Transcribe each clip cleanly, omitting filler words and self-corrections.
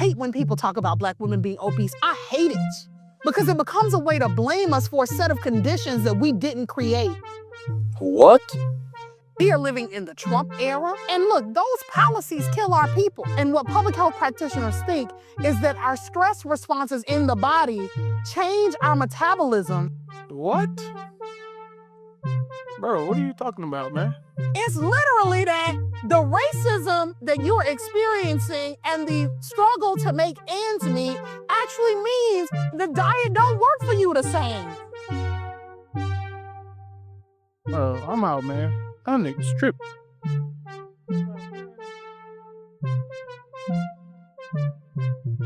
hate when people talk about Black women being obese. I hate it because it becomes a way to blame us for a set of conditions that we didn't create. What? We are living in the Trump era. And look, those policies kill our people. And what public health practitioners think is that our stress responses in the body change our metabolism. What? Bro, what are you talking about, man? It's literally that the racism that you're experiencing and the struggle to make ends meet actually means the diet don't work for you the same. I'm out, man. That nigga's tripping.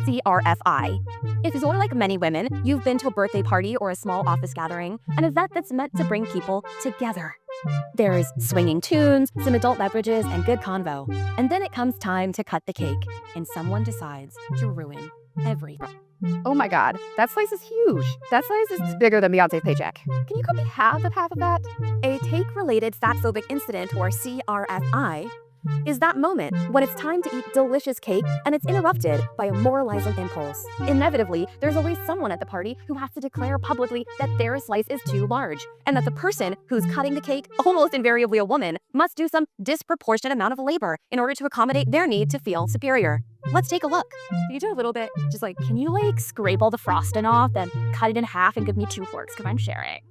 CRFI. It is only like many women, you've been to a birthday party or a small office gathering, an event that's meant to bring people together. There's swinging tunes, some adult beverages, and good convo. And then it comes time to cut the cake, and someone decides to ruin everything. Oh my God, that slice is huge. That slice is bigger than Beyonce's paycheck. Can you cut me half of that? A take-related fatphobic incident, or CRFI, is that moment when it's time to eat delicious cake and it's interrupted by a moralizing impulse. Inevitably, there's always someone at the party who has to declare publicly that their slice is too large, and that the person who's cutting the cake, almost invariably a woman, must do some disproportionate amount of labor in order to accommodate their need to feel superior. Let's take a look. Can you do a little bit? Just like, can you like scrape all the frosting off, then cut it in half and give me 2 forks because I'm sharing?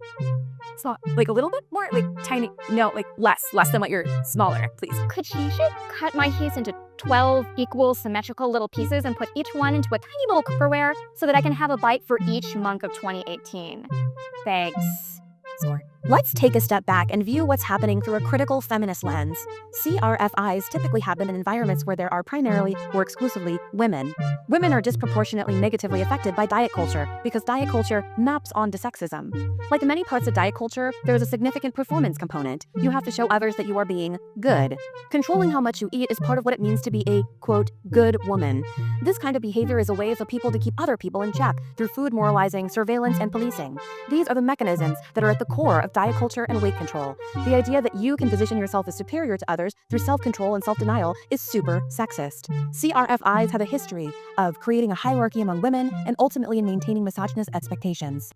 It's not like a little bit more, like tiny, no, like less than what you're smaller, please. Could she cut my piece into 12 equal symmetrical little pieces and put each one into a tiny little Tupperware so that I can have a bite for each month of 2018? Thanks. Let's take a step back and view what's happening through a critical feminist lens. CRFIs typically happen in environments where there are primarily or exclusively women. Women are disproportionately negatively affected by diet culture because diet culture maps onto sexism. Like many parts of diet culture, there's a significant performance component. You have to show others that you are being good. Controlling how much you eat is part of what it means to be a, quote, good woman. This kind of behavior is a way for people to keep other people in check through food moralizing, surveillance, and policing. These are the mechanisms that are at the core of diet culture and weight control. The idea that you can position yourself as superior to others through self-control and self-denial is super sexist. CRFIs have a history of creating a hierarchy among women and ultimately in maintaining misogynist expectations.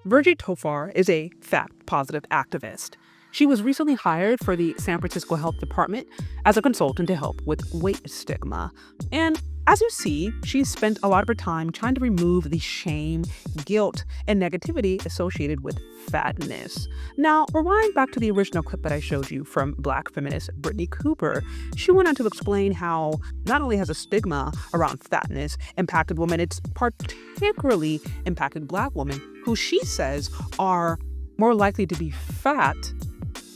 Brittney Cooper is a fat-positive activist. She was recently hired for the San Francisco Health Department as a consultant to help with weight stigma. And as you see, she's spent a lot of her time trying to remove the shame, guilt, and negativity associated with fatness. Now, rewind back to the original clip that I showed you from Black feminist Brittney Cooper. She went on to explain how not only has a stigma around fatness impacted women, it's particularly impacted Black women, who she says are more likely to be fat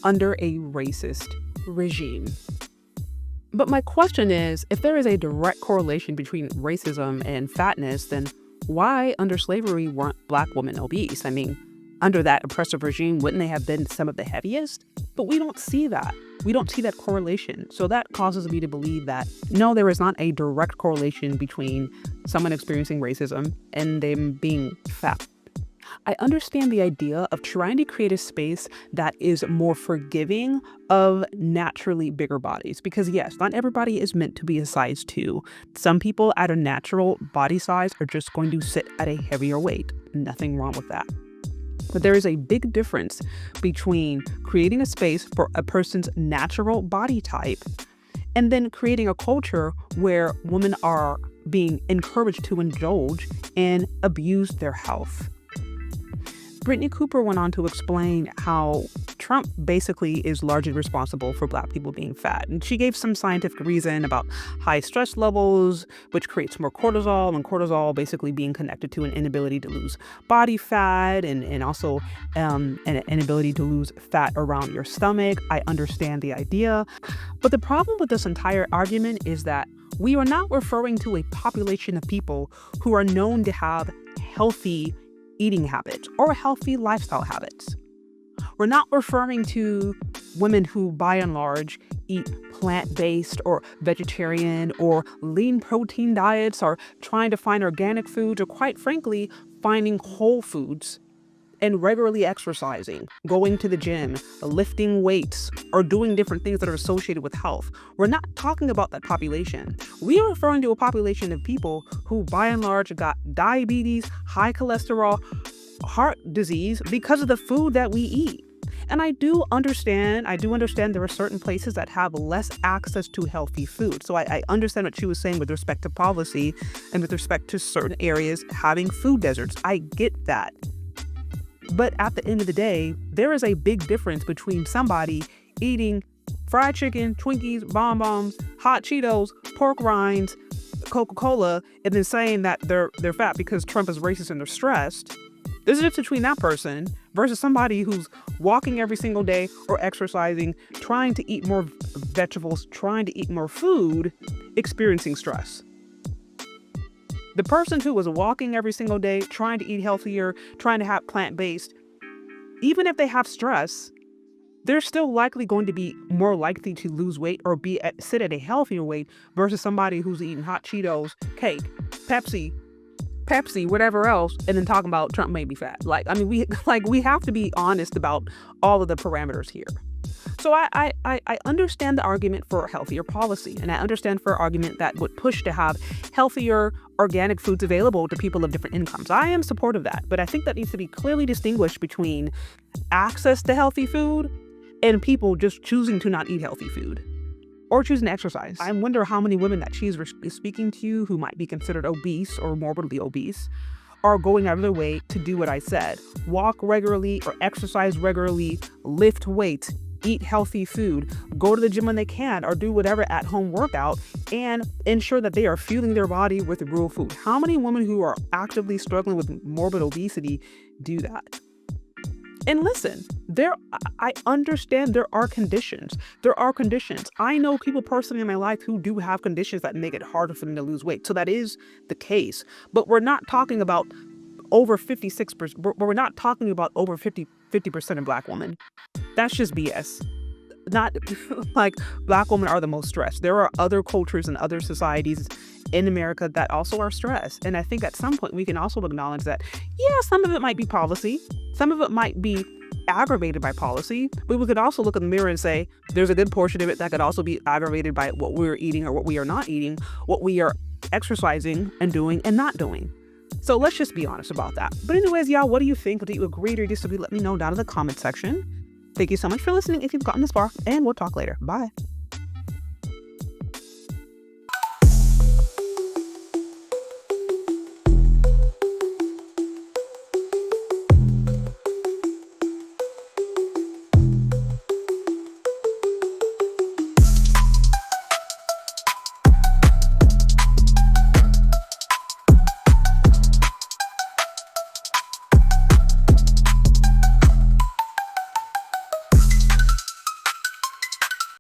under a racist regime. But my question is, if there is a direct correlation between racism and fatness, then why under slavery weren't Black women obese? I mean, under that oppressive regime, wouldn't they have been some of the heaviest? But we don't see that. We don't see that correlation. So that causes me to believe that, no, there is not a direct correlation between someone experiencing racism and them being fat. I understand the idea of trying to create a space that is more forgiving of naturally bigger bodies. Because yes, not everybody is meant to be a size 2. Some people at a natural body size are just going to sit at a heavier weight. Nothing wrong with that. But there is a big difference between creating a space for a person's natural body type and then creating a culture where women are being encouraged to indulge and abuse their health. Brittney Cooper went on to explain how Trump basically is largely responsible for Black people being fat. And she gave some scientific reason about high stress levels, which creates more cortisol, and cortisol basically being connected to an inability to lose body fat and also an inability to lose fat around your stomach. I understand the idea. But the problem with this entire argument is that we are not referring to a population of people who are known to have healthy eating habits or healthy lifestyle habits. We're not referring to women who, by and large, eat plant-based or vegetarian or lean protein diets, or trying to find organic foods, or quite frankly, finding whole foods and regularly exercising, going to the gym, lifting weights, or doing different things that are associated with health. We're not talking about that population. We are referring to a population of people who, by and large, got diabetes, high cholesterol, heart disease because of the food that we eat. And I do understand there are certain places that have less access to healthy food. So I understand what she was saying with respect to policy and with respect to certain areas having food deserts. I get that. But at the end of the day, there is a big difference between somebody eating fried chicken, Twinkies, bonbons, hot Cheetos, pork rinds, Coca-Cola, and then saying that they're fat because Trump is racist and they're stressed. There's a difference between that person versus somebody who's walking every single day or exercising, trying to eat more vegetables, trying to eat more food, experiencing stress. The person who was walking every single day, trying to eat healthier, trying to have plant-based, even if they have stress, they're still likely going to be more likely to lose weight or sit at a healthier weight versus somebody who's eating hot Cheetos, cake, Pepsi, whatever else, and then talking about Trump made me fat. We have to be honest about all of the parameters here. So I understand the argument for healthier policy, and I understand for argument that would push to have healthier organic foods available to people of different incomes. I am supportive of that, but I think that needs to be clearly distinguished between access to healthy food and people just choosing to not eat healthy food or choosing to exercise. I wonder how many women that she's speaking to who might be considered obese or morbidly obese are going out of their way to do what I said. Walk regularly or exercise regularly, lift weights, eat healthy food, go to the gym when they can, or do whatever at-home workout, and ensure that they are fueling their body with real food. How many women who are actively struggling with morbid obesity do that? And listen, I understand there are conditions. I know people personally in my life who do have conditions that make it harder for them to lose weight. So that is the case. But we're not talking about over 56%. We're not talking about over 50% of Black women. That's just BS. Not like Black women are the most stressed. There are other cultures and other societies in America that also are stressed. And I think at some point we can also acknowledge that, yeah, some of it might be policy. Some of it might be aggravated by policy, but we could also look in the mirror and say there's a good portion of it that could also be aggravated by what we're eating or what we are not eating, what we are exercising and doing and not doing. So let's just be honest about that. But anyways, y'all, what do you think? Do you agree or disagree? Let me know down in the comment section. Thank you so much for listening if you've gotten this far, and we'll talk later. Bye.